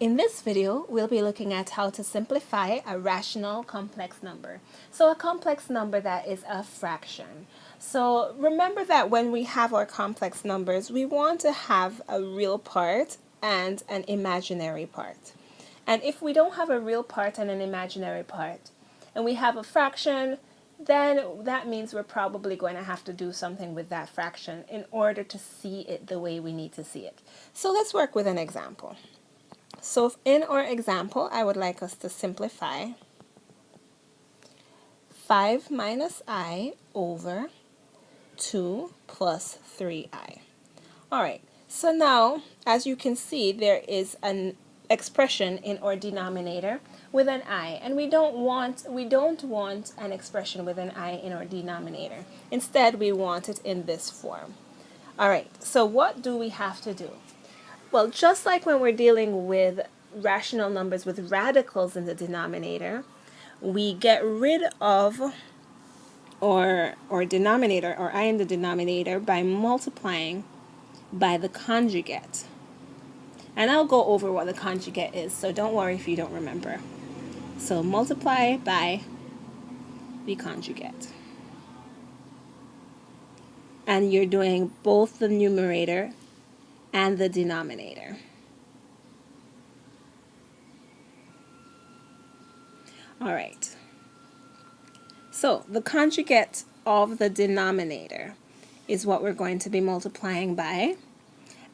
In this video, we'll be looking at how to simplify a rational complex number. So a complex number that is a fraction. So remember that when we have our complex numbers, we want to have a real part and an imaginary part. And if we don't have a real part and an imaginary part, and we have a fraction, then that means we're probably going to have to do something with that fraction in order to see it the way we need to see it. So let's work with an example. So in our example, I would like us to simplify 5 minus I over 2 plus 3I. Alright, so now, as you can see, there is an expression in our denominator with an I, and we don't want an expression with an I in our denominator. Instead, we want it in this form. Alright, so what do we have to do? Well, just like when we're dealing with rational numbers with radicals in the denominator, we get rid of our denominator, or I in the denominator, by multiplying by the conjugate. And I'll go over what the conjugate is, so don't worry if you don't remember. So multiply by the conjugate. And you're doing both the numerator and the denominator. All right. So the conjugate of the denominator is what we're going to be multiplying by.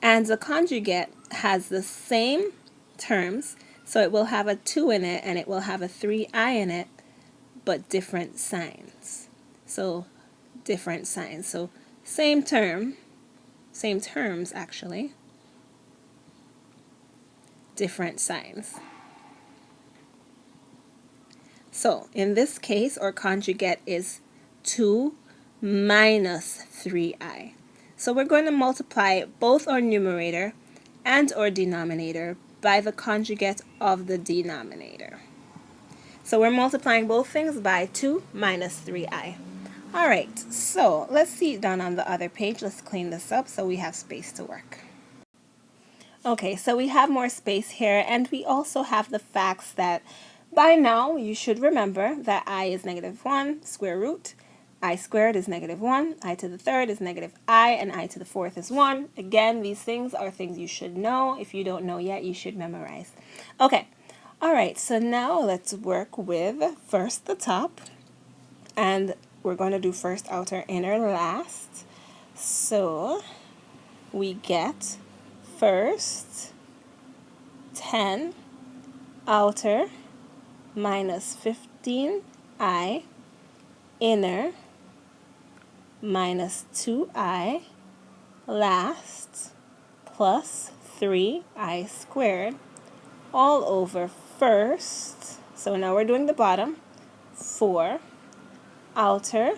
And the conjugate has the same terms, so it will have a 2 in it and it will have a 3i in it, but different signs. So different signs. So same terms actually, different signs. So in this case, our conjugate is 2 minus 3i. So we're going to multiply both our numerator and our denominator by the conjugate of the denominator. So we're multiplying both things by 2 minus 3i. Alright, so let's see it done on the other page. Let's clean this up so we have space to work. Okay, so we have more space here, and we also have the facts that by now you should remember that I is negative 1 square root. I squared is negative 1, I to the third is negative I, and I to the fourth is 1. Again, these things are things you should know. If you don't know yet, you should memorize. Okay, alright, so now let's work with first the top, and we're going to do first outer inner last. So we get first 10 outer minus 15i inner minus 2i last plus 3i squared all over first. So now we're doing the bottom. 4 outer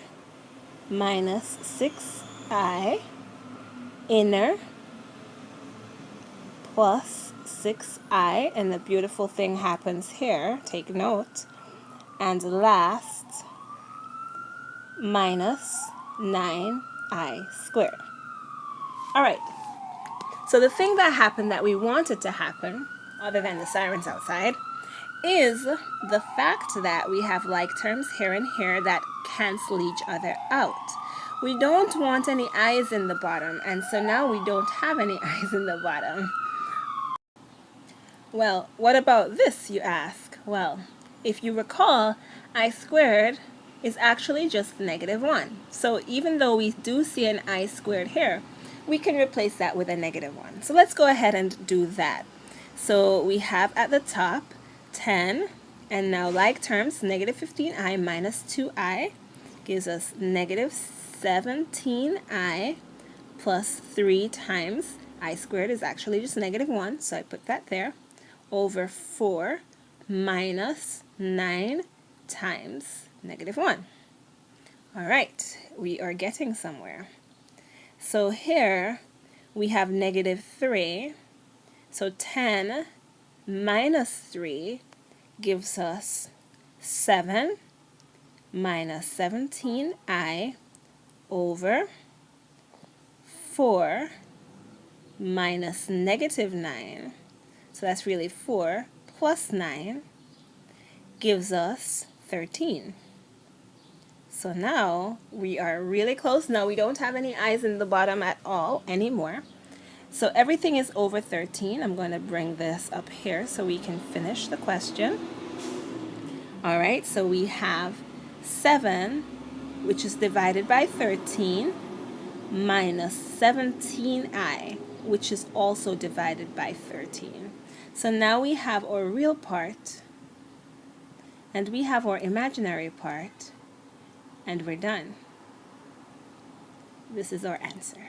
minus 6i inner plus 6i, and the beautiful thing happens here, take note, and last minus 9i squared. Alright, so the thing that happened that we wanted to happen, other than the sirens outside, is the fact that we have like terms here and here that cancel each other out. We don't want any i's in the bottom, and so now we don't have any i's in the bottom. Well, what about this, you ask? Well, if you recall, I squared is actually just negative 1. So even though we do see an I squared here, we can replace that with a negative 1. So let's go ahead and do that. So we have at the top 10, and now like terms, negative 15i minus 2i gives us negative 17i plus 3 times I squared is actually just negative 1, so I put that there, over 4 minus 9 times negative 1. Alright, we are getting somewhere. So here we have negative 3, so 10 minus 3 gives us 7 minus 17i over 4 minus negative 9 So that's really 4 plus 9 gives us 13. So now we are really close. Now we don't have any i's in the bottom at all anymore. So everything is over 13. I'm going to bring this up here so we can finish the question. All right, so we have 7, which is divided by 13, minus 17i, which is also divided by 13. So now we have our real part, and we have our imaginary part, and we're done. This is our answer.